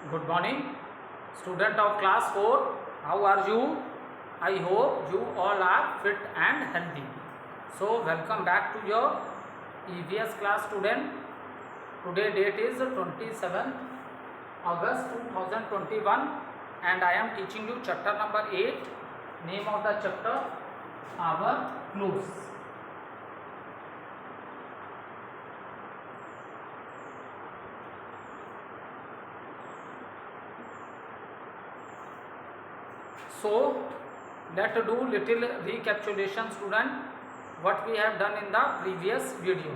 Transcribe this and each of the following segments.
Good morning, student of class 4. How are you? I hope you all are fit and healthy. So, welcome back to your EVS class student. Today date is 27th August 2021 and I am teaching you chapter number 8. Name of the chapter, Our Clues. So let's do little recapitulation student what we have done in the previous video.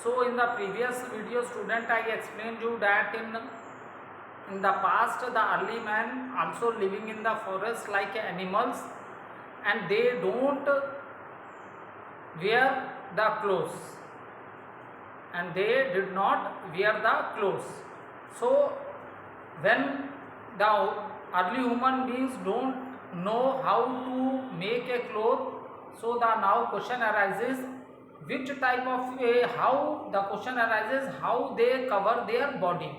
So in the previous video student I explained you that in the past the early man also living in the forest like animals and they don't wear the clothes and they did not wear the clothes. So when the early human beings don't know how to make a cloth, so the now question arises which type of how the question arises how they cover their body.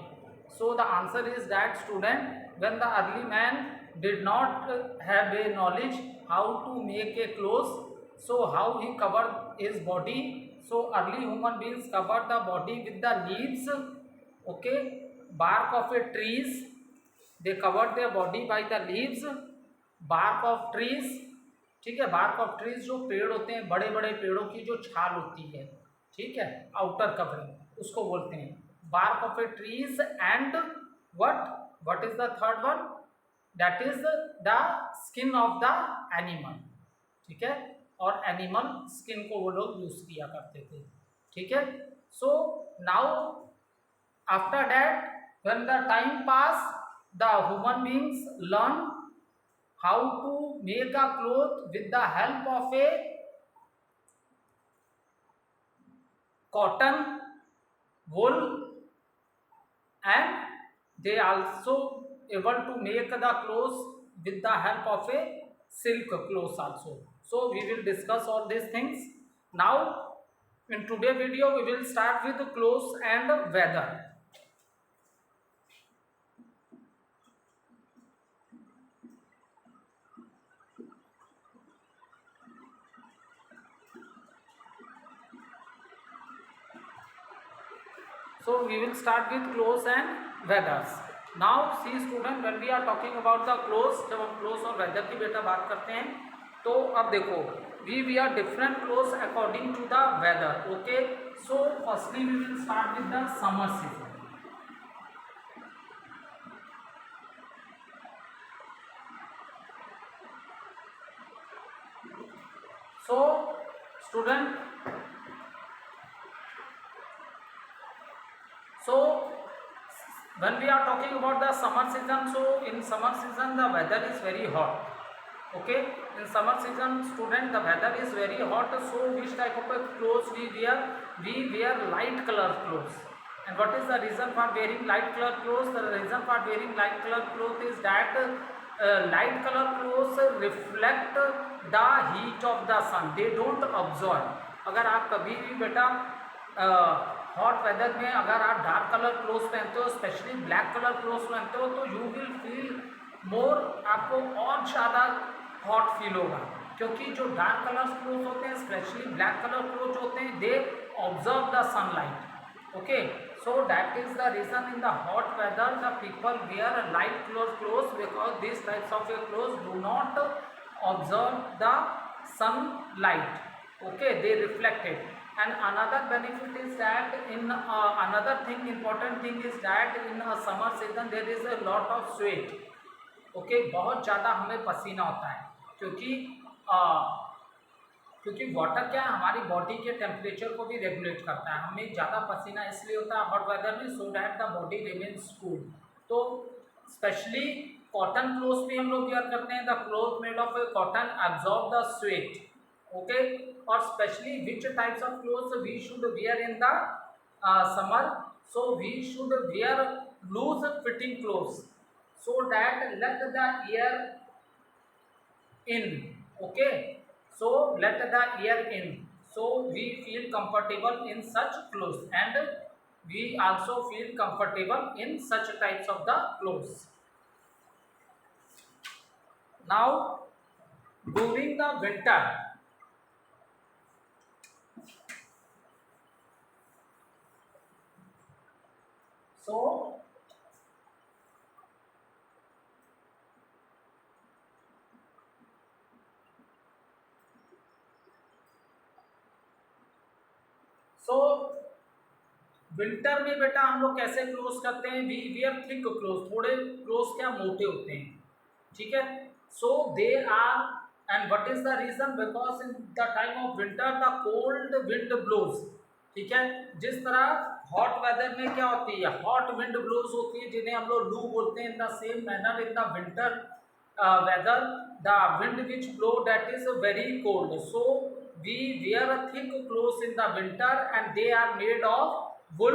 So the answer is that student, when the early man did not have a knowledge how to make a clothes, so how he covered his body. So early human beings covered the body with the leaves, okay, bark of a trees. They covered their body by the leaves, bark of trees. ठीक है, bark of trees जो पेड़ होते हैं, बड़े बड़े पेड़ों की जो छाल होती है, ठीक है, आउटर कवरिंग उसको बोलते हैं bark of a trees. And what is the third one? That is the skin of the animal. ठीक है, और एनिमल स्किन को वो लोग यूज किया करते थे. ठीक है. So now after that when the time pass, the human beings learn how to make a cloth with the help of a cotton, wool, and they also able to make the clothes with the help of a silk clothes also. So we will discuss all these things. Now in today video we will start with clothes and weather. So we will start with clothes and weathers. Now see student, when we are talking about the clothes, जब हम clothes और weather की बेटा बात करते हैं तो अब देखो we wear different clothes according to the weather. Okay, so firstly we will start with the summer season. So student, so when we are talking about the summer season, so in summer season the weather is very hot. Okay, in summer season student the weather is very hot. So which type of clothes we wear? We wear light color clothes. And what is the reason for wearing light color clothes? The reason for wearing light color clothes is that light color clothes reflect the heat of the sun. They don't absorb. अगर आप कभी भी बेटा hot weather में अगर आप dark colour clothes पहनते हो, स्पेशली ब्लैक कलर क्लोथ्स पहनते हो, तो यू विल फील मोर, आपको और ज़्यादा हॉट फील होगा. क्योंकि जो डार्क कलर क्लोथ होते हैं, स्पेशली ब्लैक कलर क्लोथ होते हैं, they observe the sunlight. Okay, so that is the reason in the hot weather the people wear light colour clothes because this types of clothes do not observe the sunlight. Okay, they reflect it. And another benefit is that in another thing, important thing is that in a summer season there is a lot of sweat. Okay, बहुत ज़्यादा हमें पसीना होता है क्योंकि water क्या है, हमारी बॉडी के टेम्परेचर को भी रेगुलेट करता है. हमें ज़्यादा पसीना इसलिए होता है हॉट वेदर में, so that the body remains cool. तो स्पेशली कॉटन क्लोथ भी हम लोग वेयर करते हैं. The cloth made of a cotton absorb the sweat. Okay, और specially which types of clothes we should wear in the summer. So we should wear loose fitting clothes so that let the air in. Okay, so let the air in, so we feel comfortable in such clothes. And we also feel comfortable in such types of the clothes. Now during the winter, so winter में बेटा हम लोग कैसे clothes करते हैं, we wear thick clothes, थोड़े clothes क्या मोटे होते हैं, ठीक है। So they are, and what is the reason, because in the time of winter the cold wind blows, ठीक है। जिस तरह हॉट वेदर में क्या होती है, हॉट विंड ब्लोज होती है जिन्हें हम लोग लू बोलते हैं, in the same manner in the winter weather the wind which blow that is very cold, so we wear a thick cloth in the winter and they are made of wool.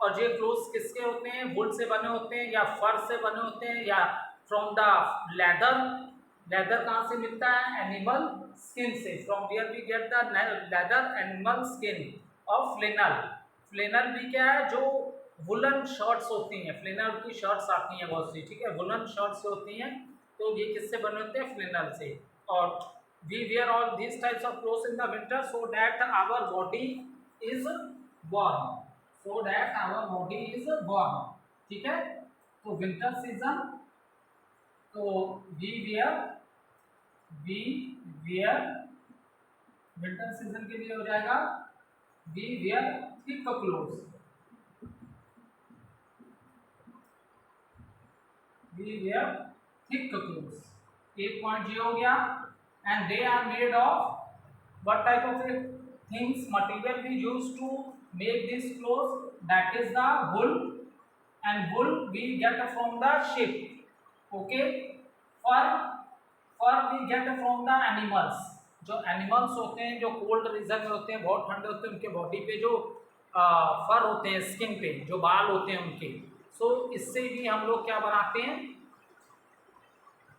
और ये clothes किसके होते हैं, वुल से बने होते हैं या फर से बने होते हैं या फ्रॉम द लेदर। लेदर कहाँ से मिलता है, एनिमल स्किन से, from where we get the leather, animal skin of flannel. Flannel भी क्या है, जो वुलन शर्ट्स होती हैं, फ्लेनल की शर्ट्स आती हैं बहुत सी, ठीक है, वुलन शर्ट्स होती हैं, तो ये किससे बने होते हैं, फ्लेनल से। और we wear all this types of clothes in the winter so that our body is warm, so that our body is warm, ठीक है। तो विंटर सीजन, तो वी वियर विंटर सीजन के लिए हो जाएगा we wear thick clothes, we wear thick clothes, एक point ये हो गया। And they are made of what type of things, material we use to make this clothes, that is the wool, and wool we get from the sheep, okay। fur we get from the animals, जो animals होते हैं जो cold region में होते हैं, बहुत ठंडे होते हैं, उनके बॉडी पे जो फर होते हैं, स्किन पे जो बाल होते हैं उनके, सो इससे भी हम लोग क्या बनाते हैं,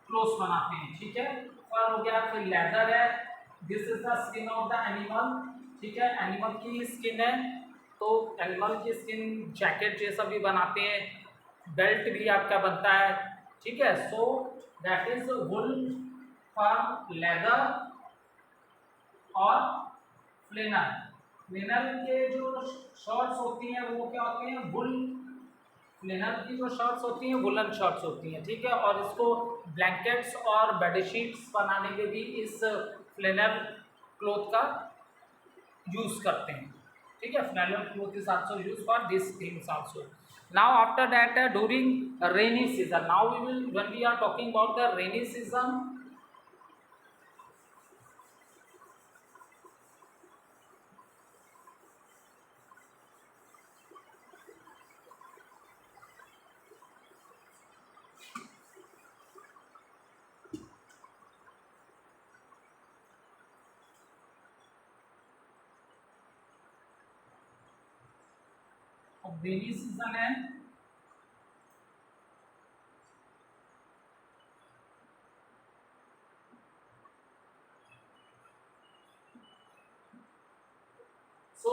क्लोथ्स बनाते हैं, ठीक है। फर हो गया, फिर लेदर है, this is the skin of the animal, ठीक है, एनिमल की स्किन है, तो एनिमल की स्किन जैकेट ये सब भी बनाते हैं, बेल्ट भी आपका बनता है, ठीक है। So that is wool, fur, leather और फ्लेनल। फ्लेनल के जो शर्ट्स होती हैं वो क्या होते हैं, वुल, फ्लेनल की जो शर्ट्स होती हैं वुलन शर्ट्स होती हैं, ठीक है। और इसको ब्लैंकेट्स और बेडशीट्स बनाने में भी इस फ्लेनल क्लोथ का यूज करते हैं, ठीक है। Flannel cloth is also use for this things also. Now after that during rainy season, now we will when we are talking about the rainy season, अब रेनी सीजन है, सो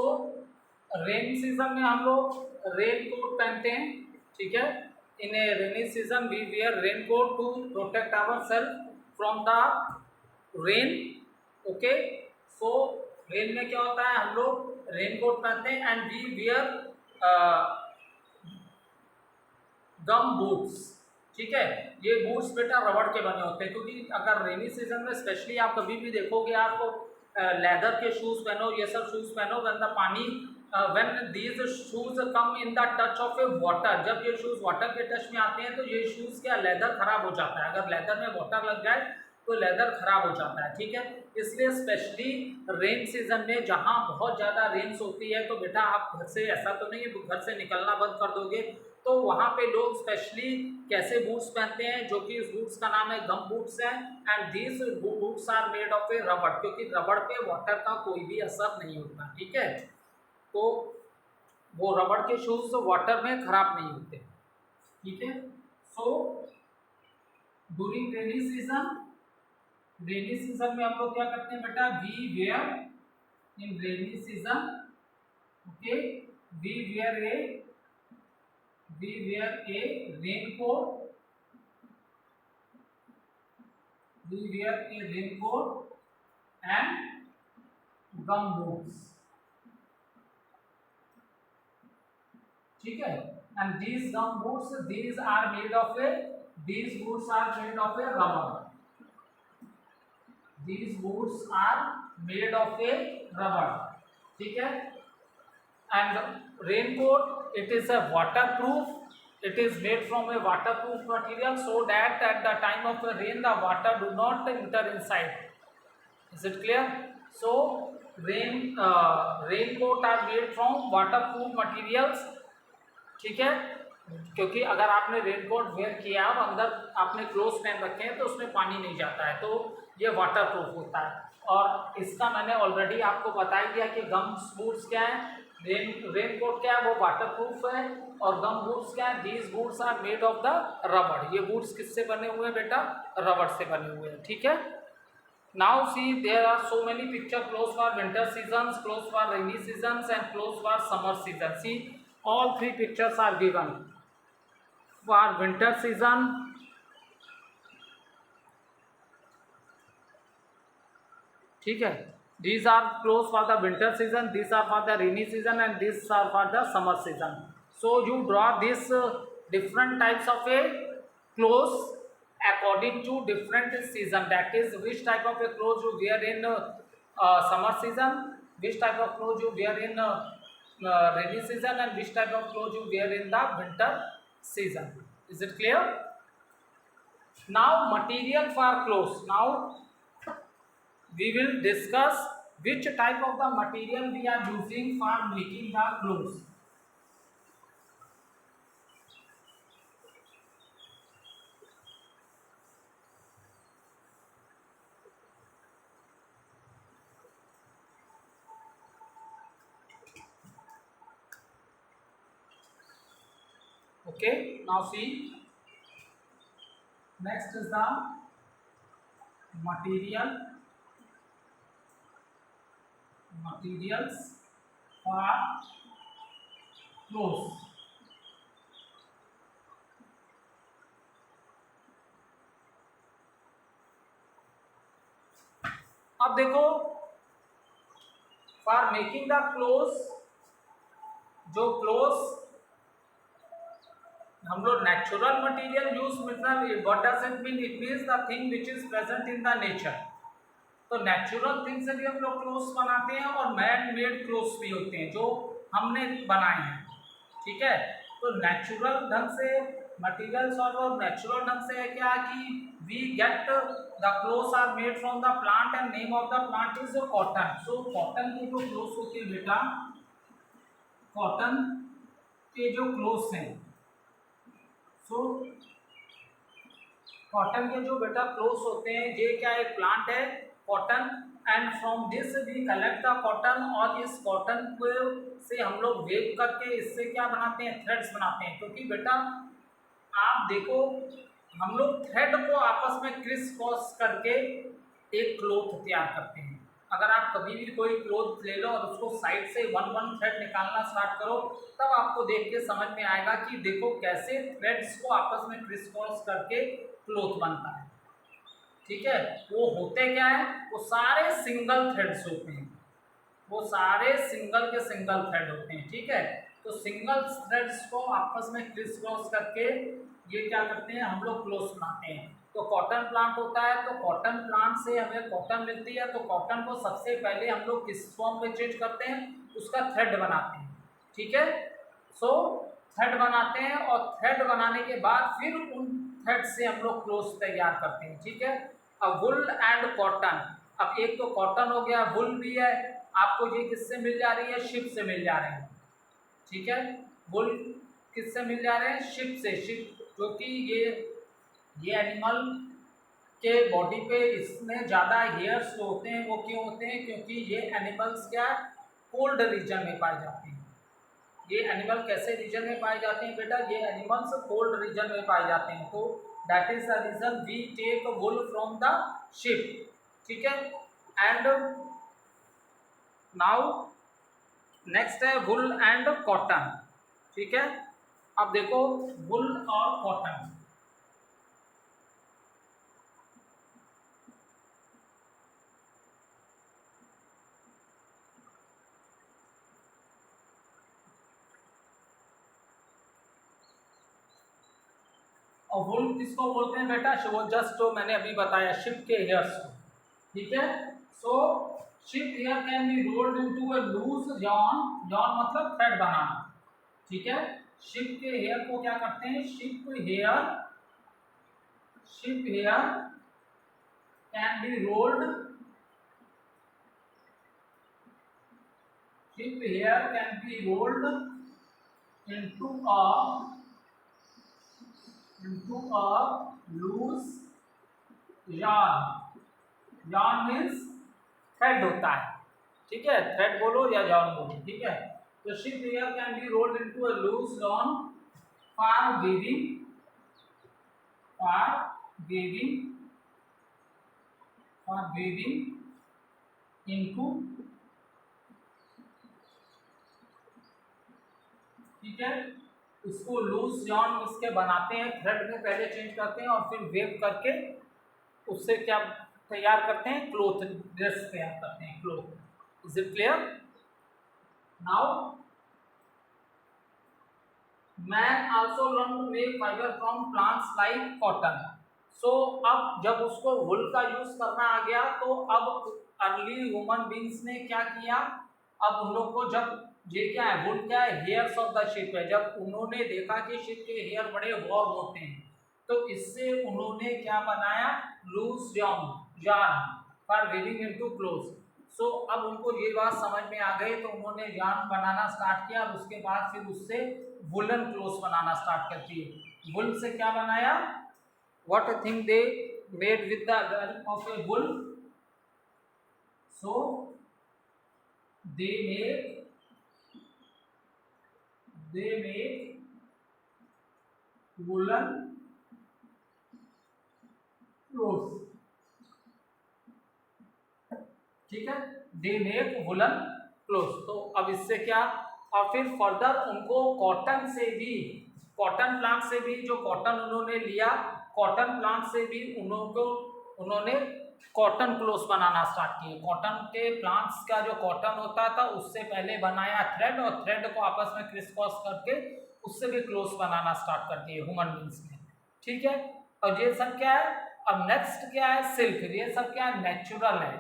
रेन सीजन में हम लोग rain coat पहनते हैं, ठीक है। In a rainy season we wear raincoat to protect our self from the rain, okay. So rain में क्या होता है, हम लोग रेन कोट पहनते हैं and we wear gum boots, ठीक है। ये बूट्स बेटा रबड़ के बने होते हैं, क्योंकि अगर रेनी सीजन में स्पेशली आप कभी भी देखोगे, आपको लेदर के शूज़ पहनो, ये सब शूज़ पहनो, व्हेन द पानी when these shoes come in the touch of A water, जब ये शूज़ वाटर के टच में आते हैं तो ये शूज़ क्या, लेदर खराब हो जाता है, अगर लेदर में वाटर लग जाए तो लेदर खराब हो जाता है, ठीक है। इसलिए स्पेशली रेन सीजन में जहाँ बहुत ज़्यादा रेन्स होती है, तो बेटा आप घर से, ऐसा तो नहीं है घर से निकलना बंद कर दोगे, तो वहाँ पे लोग स्पेशली कैसे बूट्स पहनते हैं, जो कि इस बूट्स का नाम है गम बूट्स है, and these boots are made of a rubber, क्योंकि रबड़ पे वाटर का कोई भी असर नहीं होता, ठीक है। तो वो रबड़ के शूज वाटर में खराब नहीं होते, ठीक है। सो ड्यूरिंग रेनी सीजन में हम लोग क्या करते हैं बेटा, we wear in rainy season, okay, we wear a raincoat, and gum boots. ठीक है, and these gum boots, these are made of a, these boots are made of a rubber. These boots are made of a rubber. ठीक है, and raincoat, it is a waterproof. It is made from a waterproof material so that at the time of the rain the water do not enter inside. Is it clear? So raincoat are made from waterproof materials. ठीक है, क्योंकि अगर आपने raincoat where किया और अंदर आपने cloth पहन रखे हैं तो उसमें पानी नहीं जाता है, तो ये वाटर प्रूफ होता है। और इसका मैंने ऑलरेडी आपको बता ही दिया कि गम बूट्स क्या है, रेनकोट क्या है, वो वाटर प्रूफ है, और गम बूट्स क्या है, these boots are made of the रबड़। ये बूट्स किससे बने हुए हैं बेटा? रबड़ से बने हुए हैं। ठीक है, now see there are so many picture, clothes for winter seasons, clothes for rainy seasons and clothes for summer season. See all three pictures are given for winter season, ठीक है, these are clothes for the winter season, these are for the rainy season, and these are for the summer season. So you draw this different types of a clothes according to different season, that is which type of a clothes you wear in summer season, which type of clothes you wear in rainy season, and which type of clothes you wear in the winter season. Is it clear? Now material for clothes. Now we will discuss which type of the material we are using for making the clothes. Okay, now see, next is the materials for clothes. अब देखो, for making the clothes, जो clothes हम लोग natural material use, मतलब what does it mean? It means the thing which is present in the nature. तो natural thing से भी हम लोग क्लोथ्स बनाते हैं, और मैन मेड क्लोथ्स भी होते हैं जो हमने बनाए हैं। ठीक है, तो नेचुरल ढंग से मटेरियल्स, और नेचुरल ढंग से है क्या कि we get the clothes are made from the plant, and name of the plant is cotton. So cotton के जो क्लोथ्स होते हैं बेटा, कॉटन के जो क्लोथ्स हैं, सो कॉटन के जो बेटा क्लोथ्स होते हैं, ये क्या एक प्लांट है cotton, and from this we collect the cotton, और इस कॉटन को से हम लोग वेव करके इससे क्या बनाते हैं? थ्रेड्स बनाते हैं। क्योंकि बेटा आप देखो, हम लोग थ्रेड को आपस में क्रिस क्रॉस करके एक क्लोथ तैयार करते हैं। अगर आप कभी भी कोई क्लोथ ले लो और उसको साइड से वन थ्रेड निकालना स्टार्ट करो, तब आपको देख के समझ में आएगा कि देखो कैसे थ्रेड्स को आपस में क्रिस क्रॉस करके क्लोथ बनता है। ठीक है, वो होते क्या है? वो सारे सिंगल थ्रेड्स होते हैं, वो सारे सिंगल के सिंगल थ्रेड होते हैं। ठीक है, तो सिंगल थ्रेड्स को आपस में क्रिस क्रॉस करके ये क्या करते हैं? हम लोग क्लोथ्स बनाते हैं। तो कॉटन प्लांट होता है, तो कॉटन प्लांट से हमें कॉटन मिलती है, तो कॉटन को सबसे पहले हम लोग किस फॉर्म में चेंज करते हैं? उसका थ्रेड बनाते हैं। ठीक है, सो थ्रेड बनाते हैं, और थ्रेड बनाने के बाद फिर उन थ्रेड से हम लोग क्लोथ्स तैयार करते हैं। ठीक है, अब वुल एंड कॉटन, अब एक तो कॉटन हो गया, वुल भी है, आपको ये किससे मिल जा रही है? शिप से मिल जा रहे हैं। ठीक है, वुल किससे मिल जा रहे हैं? शिप से। शिप क्योंकि ये एनिमल के बॉडी पे इसमें ज़्यादा हेयर्स जो होते हैं वो क्यों होते हैं? क्योंकि ये एनिमल्स क्या कोल्ड रीजन में पाए जाते हैं। ये एनिमल कैसे रीजन में पाए जाते हैं बेटा? ये एनिमल्स कोल्ड रीजन में पाए जाते हैं, तो that is the reason we take wool from the sheep. ठीक है, एंड नाउ नेक्स्ट है वुल एंड कॉटन, ठीक है। अब देखो वुल और कॉटन, और वुल किसको बोलते हैं बेटा, वो जस्ट जो मैंने अभी बताया शिप के हेयर्स को, ठीक है। So sheep hair can be rolled into a loose yarn, yarn मतलब थ्रेड बनाना, ठीक है। शिप के हेयर को क्या करते हैं, sheep hair can be rolled, sheep hair can be rolled into a loose yarn, yarn means thread होता है, ठीक है, थ्रेड बोलो या yarn बोलो, ठीक है। तो sheep hair can be rolled into a loose yarn for weaving, into, ठीक है। उसको लूज yarn इसके बनाते हैं, थ्रेड में पहले चेंज करते हैं और फिर वेव करके उससे क्या तैयार करते हैं, क्लोथ, ड्रेस तैयार करते हैं, cloth. Is it clear? Now man also learn to make fibre from plants like cotton. So अब जब उसको वुल का यूज करना आ गया तो अब अर्ली ह्यूमन बींग्स ने क्या किया, अब उन लोग को जब ये क्या है, वुल क्या है, हेयर्स ऑफ द शिप है, जब उन्होंने देखा कि शिप के हेयर बड़े वार्म होते हैं तो इससे उन्होंने क्या बनाया, loose yarn for weaving into clothes. So अब उनको ये बात समझ में आ गई तो उन्होंने yarn बनाना स्टार्ट किया और उसके बाद फिर उससे वुलन क्लोथ्स बनाना स्टार्ट कर दिए। वुल से क्या बनाया, what a thing they made with the help of a wool, so they make woolen clothes, ठीक है, they make woolen clothes। तो अब इससे क्या, और फिर फर्दर उनको कॉटन से भी, कॉटन प्लांट से भी, जो कॉटन उन्होंने लिया, कॉटन प्लांट से भी उन्होंने कॉटन क्लोथ्स बनाना स्टार्ट किए। कॉटन के प्लांट्स का जो कॉटन होता था उससे पहले बनाया थ्रेड, और थ्रेड को आपस में क्रिस क्रॉस करके उससे भी क्लोथ्स बनाना स्टार्ट कर दिए ह्यूमन बींग्स ने, ठीक है। और ये सब क्या है, अब नेक्स्ट क्या है, सिल्क। ये सब क्या है, नेचुरल है,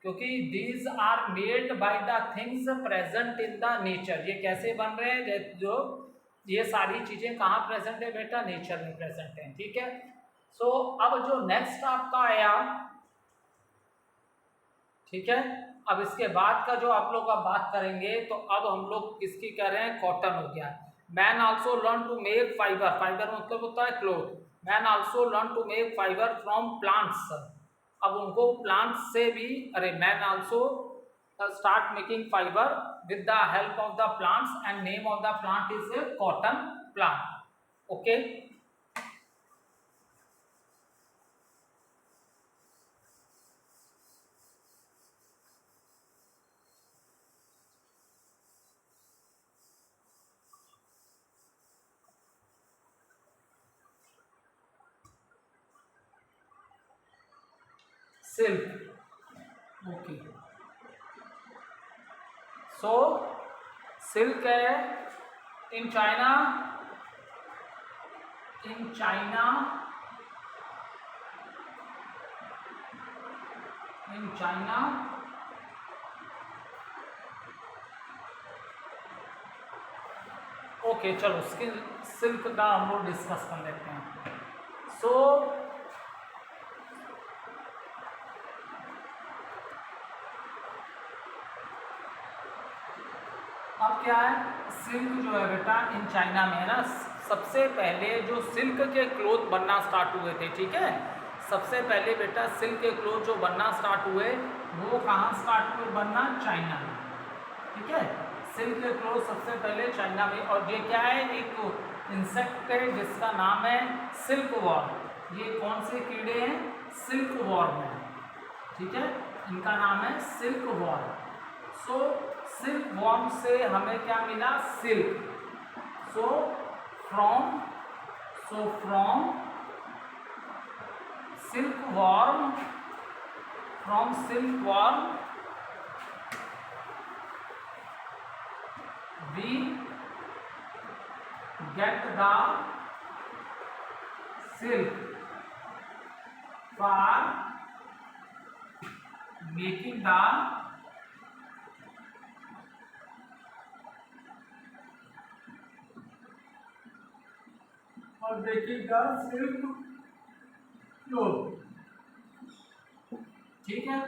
क्योंकि these are made by the things present in the nature. ये कैसे बन रहे हैं, जो ये सारी चीजें कहाँ प्रेजेंट है बेटा, नेचर में प्रेजेंट है, ठीक है। सो अब जो नेक्स्ट आपका आया, ठीक है, अब इसके बाद का जो आप लोग अब बात करेंगे तो अब हम लोग किसकी कह रहे हैं, कॉटन हो गया। Man also learn to make fibre, fibre मतलब होता है cloth. Man also learn to make fibre from plants. अब उनको प्लांट्स से भी, अरे man also start making fibre with the help of the plants and name of the plant is cotton plant, okay. Silk, okay. So silk है in China, in China okay, चलो silk का हम लोग discuss कर लेते हैं। सो अब क्या है, सिल्क जो है बेटा इन चाइना में है ना, सबसे पहले जो सिल्क के क्लोथ बनना स्टार्ट हुए थे, ठीक है, सबसे पहले बेटा सिल्क के क्लोथ जो बनना स्टार्ट हुए वो कहाँ स्टार्ट हुए बनना, चाइना में, ठीक है। सिल्क के क्लोथ सबसे पहले चाइना में, और ये क्या है, एक इंसेक्ट है जिसका नाम है सिल्क वॉर्म। ये कौन से कीड़े हैं, सिल्क वॉर्म है, ठीक है, इनका नाम है सिल्क वॉर्म। सो सिल्क वॉर्म से हमें क्या मिला, silk. So from silk warm, from silk warm we get the silk for making the silk cloth। ठीक है,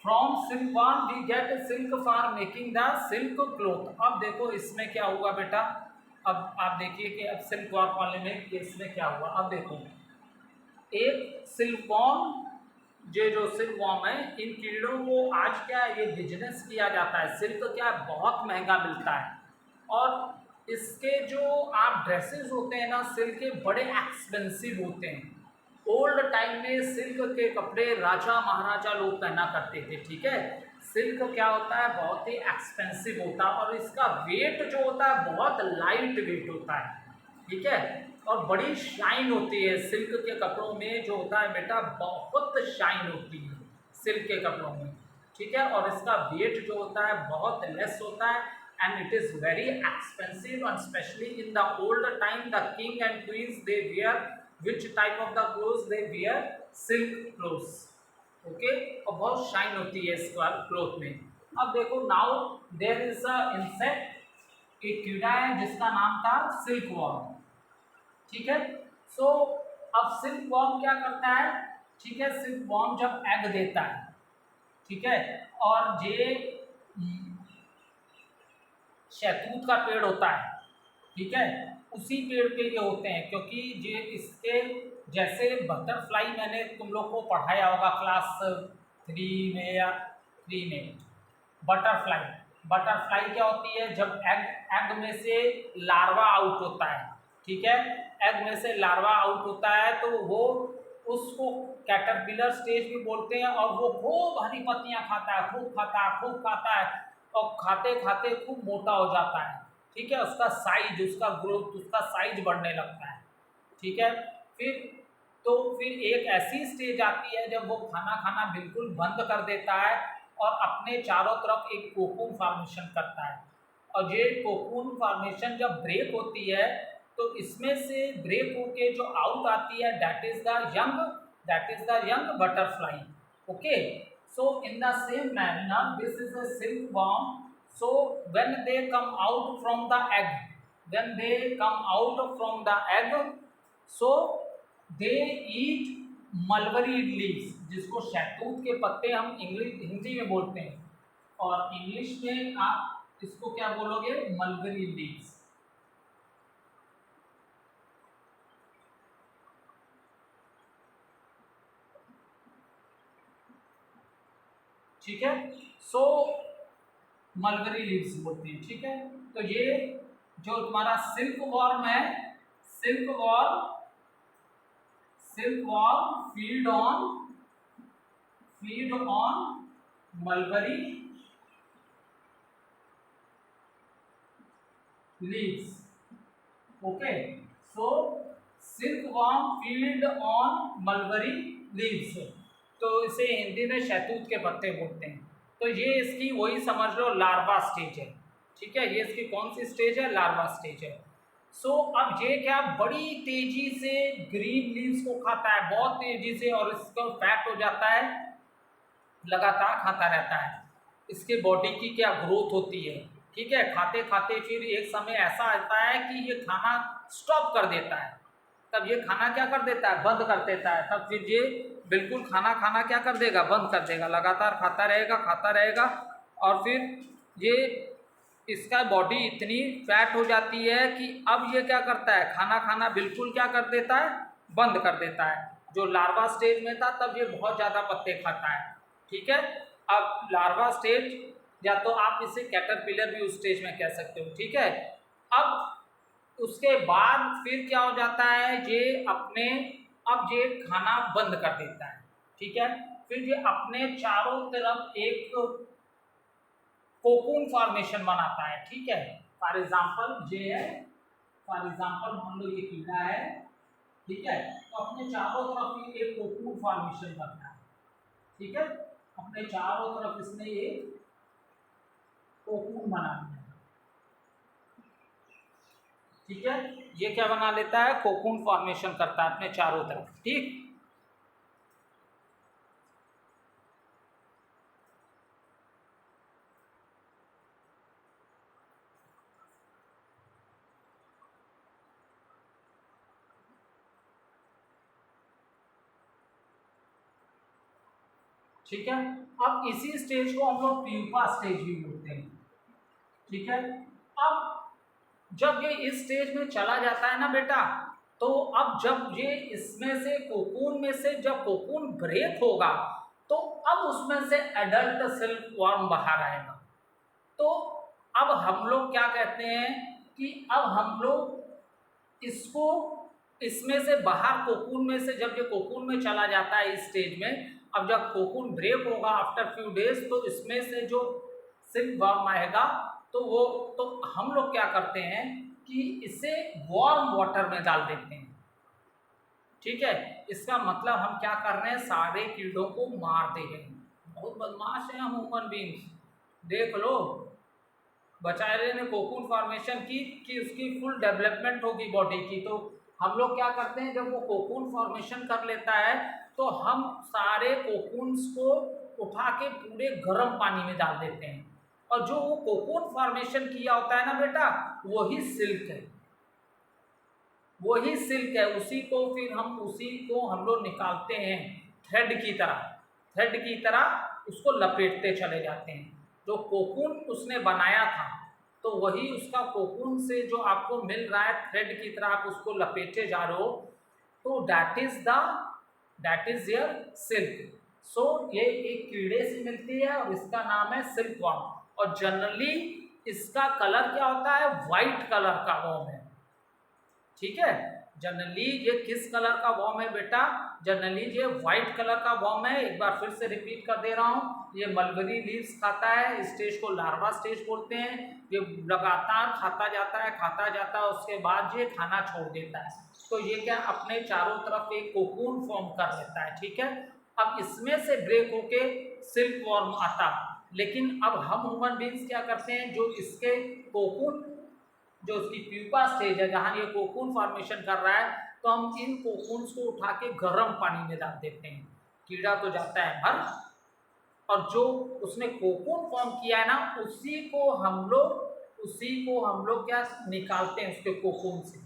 from silk worm we get silk for making the silk cloth. अब देखो इसमें क्या हुआ बेटा, अब आप देखिए कि अब सिल्क वॉर्म वाले में इसमें क्या हुआ। अब देखो एक सिल्क वॉर्म, ये जो सिल्क वॉर्म है, इन कीड़ों को आज क्या ये बिजनेस किया जाता है। सिल्क क्या बहुत महंगा मिलता है और इसके जो आप ड्रेसेस होते हैं ना, सिल्क के बड़े एक्सपेंसिव होते हैं। ओल्ड टाइम में सिल्क के कपड़े राजा महाराजा लोग पहना करते थे। ठीक है, सिल्क क्या होता है, बहुत ही एक्सपेंसिव होता है और इसका वेट जो होता है बहुत लाइट वेट होता है। ठीक है, और बड़ी शाइन होती है सिल्क के कपड़ों में, जो होता है बेटा बहुत शाइन होती है सिल्क के कपड़ों में। ठीक है, और इसका वेट जो होता है बहुत लेस होता है and it is very expensive and specially in the old time the king and queen's they wear which type of the clothes they wear, silk clothes। Okay, और बहुत शाइन होती है इस क्लोथ में। अब देखो now there is a insect, एक कीड़ा है जिसका नाम था सिल्क वॉर्म। ठीक है, सो अब सिल्क वॉर्म क्या करता है, ठीक है, सिल्क वॉर्म जब एग देता है, ठीक है, और ये शहतूत का पेड़ होता है, ठीक है, उसी पेड़ पे ये होते हैं, क्योंकि ये इसके जैसे बटरफ्लाई मैंने तुम लोग को पढ़ाया होगा क्लास 3 में या 3 में। बटरफ्लाई क्या होती है, जब एग में से लार्वा आउट होता है, ठीक है, एग में से लार्वा आउट होता है तो वो उसको कैटरपिलर स्टेज भी बोलते हैं और वो खूब हरी पत्तियां खाता है, खूब खाता है और खाते खाते खूब मोटा हो जाता है। ठीक है, उसका साइज, उसका ग्रोथ, उसका साइज बढ़ने लगता है। ठीक है, फिर एक ऐसी स्टेज आती है जब वो खाना खाना बिल्कुल बंद कर देता है और अपने चारों तरफ एक कोकून फॉर्मेशन करता है। और ये कोकून फॉर्मेशन जब ब्रेक होती है तो इसमें से ब्रेक होके जो आउट आती है that is the young butterfly. Okay, so in the same manner this is a silk worm. So when they come out from the egg, so they eat mulberry leaves, जिसको शहतूत के पत्ते हम हिंदी में बोलते हैं और इंग्लिश में आप इसको क्या बोलोगे, मलबरी लीव्स। ठीक है, सो मलबरी लीव्स बोलते हैं। ठीक है, तो ये जो तुम्हारा सिल्क वॉर्म है, silk worm feed on mulberry leaves. Okay, so silk worm feed on mulberry leaves, तो इसे हिंदी में शहतूत के पत्ते बोलते हैं। तो ये इसकी वही समझ लो लार्वा स्टेज है। ठीक है, ये इसकी कौन सी स्टेज है, लार्वा स्टेज है। सो अब ये क्या बड़ी तेजी से ग्रीन लीव्स को खाता है, बहुत तेजी से, और इसको फैट हो जाता है, लगातार खाता रहता है। इसके बॉडी की क्या ग्रोथ होती है। ठीक है, खाते खाते फिर एक समय ऐसा आता है कि ये खाना स्टॉप कर देता है। तब ये खाना क्या कर देता है, बंद कर देता है। तब फिर ये बिल्कुल खाना क्या कर देगा, बंद कर देगा, लगातार खाता रहेगा और फिर ये इसका बॉडी इतनी फैट हो जाती है कि अब ये क्या करता है, खाना बिल्कुल क्या कर देता है, बंद कर देता है। जो लार्वा स्टेज में था तब ये बहुत ज़्यादा पत्ते खाता है। ठीक है, अब लार्वा स्टेज, या तो आप इसे कैटरपिलर भी उस स्टेज में कह सकते हो। ठीक है, अब उसके बाद फिर क्या हो जाता है, अब ये खाना बंद कर देता है। ठीक है, फिर ये अपने चारों तरफ एक कोकून फॉर्मेशन बनाता है, ठीक है। फॉर एग्जाम्पल जे है, फॉर एग्जाम्पल मान लो ये कीड़ा है, ठीक है, तो अपने चारों तरफ एक कोकून फॉर्मेशन करता है, ठीक है, अपने चारों तरफ इसने ये कोकून बना लिया, ठीक है, ये क्या बना लेता है, कोकून फॉर्मेशन करता है अपने चारों तरफ, ठीक। ठीक है, अब इसी स्टेज को हम लोग प्यूपा स्टेज भी बोलते हैं, ठीक है। अब जब ये इस स्टेज में चला जाता है ना बेटा, तो अब जब ये इसमें से कोकून में से जब कोकून ब्रेक होगा, तो अब उसमें से एडल्ट सिल्क वर्म बाहर आएगा। तो अब हम लोग क्या कहते हैं कि अब हम लोग इसको इसमें से बाहर कोकून में से जब ये कोकून में चला जाता है इस स्टेज में, अब जब कोकून ब्रेक होगा आफ्टर फ्यू डेज, तो इसमें से जो सिल्क वर्म आएगा, तो हम लोग क्या करते हैं कि इसे वार्म वाटर में डाल देते हैं, ठीक है। इसका मतलब हम क्या कर रहे हैं, सारे कीड़ों को मार दे रहे हैं। बहुत बदमाश है हम ह्यूमन बींग्स, देख लो, बेचारे ने कोकून फॉर्मेशन की कि उसकी फुल डेवलपमेंट होगी बॉडी की, तो हम लोग क्या करते हैं, जब वो कोकून फॉर्मेशन कर लेता है तो हम सारे कोकून्स को उठा के पूरे गर्म पानी में डाल देते हैं, और जो वो कोकून फॉर्मेशन किया होता है ना बेटा, वही सिल्क है, वही सिल्क है। उसी को हम लोग निकालते हैं थ्रेड की तरह उसको लपेटते चले जाते हैं। जो कोकून उसने बनाया था, तो वही उसका कोकून से जो आपको मिल रहा है थ्रेड की तरह, आप उसको लपेटे जा रहे हो, तो दैट इज योर सिल्क। सो ये एक कीड़े से मिलती है और इसका नाम है सिल्क वर्म, और जनरली इसका कलर क्या होता है, वाइट कलर का वर्म है, ठीक है। जनरली ये किस कलर का वर्म है बेटा, जनरली ये व्हाइट कलर का वर्म है। एक बार फिर से रिपीट कर दे रहा हूँ, ये मलबरी लीव्स खाता है, इस स्टेज को लार्वा स्टेज बोलते हैं। ये लगातार खाता जाता है, उसके बाद ये खाना छोड़ देता है, तो ये क्या अपने चारों तरफ एक कोकून फॉर्म कर लेता है, ठीक है। अब इसमें से ब्रेक होके सिल्क वर्म आता, लेकिन अब हम ह्यूमन बींग्स क्या करते हैं, जो इसके कोकून, जो उसकी प्यूपा स्टेज है जहाँ ये कोकून फॉर्मेशन कर रहा है, तो हम इन कोकून्स को उठा के गर्म पानी में डाल देते हैं, कीड़ा तो जाता है मर, और जो उसने कोकून फॉर्म किया है ना, उसी को हम लोग क्या निकालते हैं उसके कोकून से,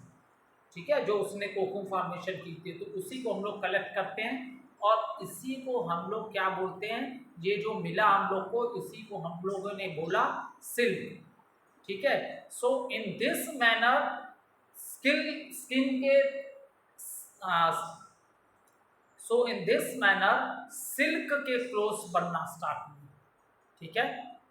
ठीक है। जो उसने कोकून फॉर्मेशन की थी, तो उसी को हम लोग कलेक्ट करते हैं, और इसी को हम लोग क्या बोलते हैं, ये जो मिला हम लोग को, इसी को हम लोगों ने बोला सिल्क, ठीक है। सो इन दिस मैनर सिल्क के क्लोथ्स बनना स्टार्ट हुए, ठीक है।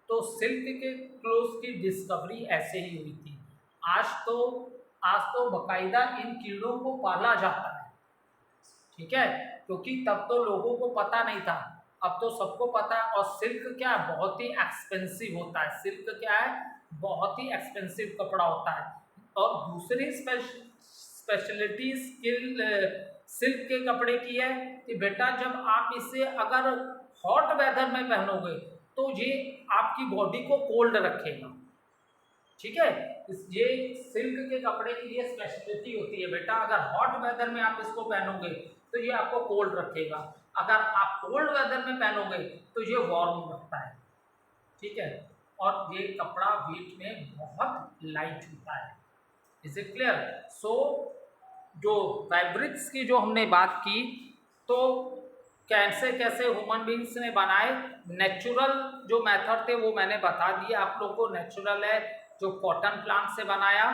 तो सिल्क के क्लोथ्स की डिस्कवरी ऐसे ही हुई थी। आज तो बकायदा इन कीड़ों को पाला जाता है, ठीक है, क्योंकि तब तो लोगों को पता नहीं था, अब तो सबको पता है। और सिल्क क्या है, बहुत ही एक्सपेंसिव होता है, सिल्क क्या है, बहुत ही एक्सपेंसिव कपड़ा होता है। और दूसरी स्पेशलिटी सिल्क के कपड़े की है कि बेटा जब आप इसे अगर हॉट वेदर में पहनोगे, तो ये आपकी बॉडी को कोल्ड रखेगा, ठीक है। ये सिल्क के कपड़े की ये स्पेशलिटी होती है बेटा, अगर हॉट वेदर में आप इसको पहनोगे तो ये आपको कोल्ड रखेगा, अगर आप कोल्ड वेदर में पहनोगे तो ये वार्म रखता है, ठीक है। और ये कपड़ा वेट में बहुत लाइट होता है, इज इट क्लियर। सो जो फैब्रिक्स की जो हमने बात की, तो कैसे कैसे ह्यूमन बींग्स ने बनाए, नेचुरल जो मेथड थे वो मैंने बता दिया आप लोगों को। नेचुरल है जो कॉटन प्लांट से बनाया,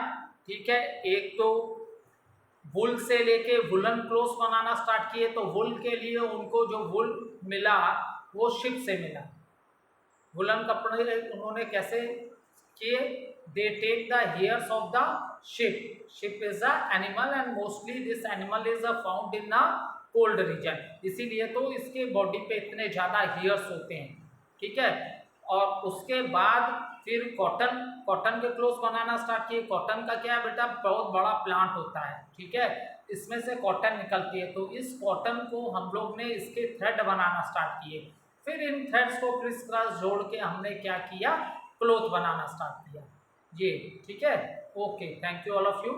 ठीक है। एक तो वुल से लेके वुलन क्लोथ्स बनाना स्टार्ट किए, तो वुल के लिए उनको जो वुल मिला वो शिप से मिला, वुलन कपड़े उन्होंने कैसे किए, they take the hairs of the sheep is a animal and mostly this animal is found in the cold region, इसीलिए तो इसके बॉडी पे इतने ज़्यादा हेयर्स होते हैं, ठीक है। और उसके बाद फिर कॉटन के क्लोथ बनाना स्टार्ट किए। कॉटन का क्या है बेटा, बहुत बड़ा प्लांट होता है, ठीक है, इसमें से कॉटन निकलती है। तो इस कॉटन को हम लोग ने इसके थ्रेड बनाना स्टार्ट किए। फिर इन थ्रेड्स को क्रिस क्रॉस जोड़ के हमने क्या किया, क्लोथ बनाना स्टार्ट किया। ये ठीक है। Okay, thank you all of you.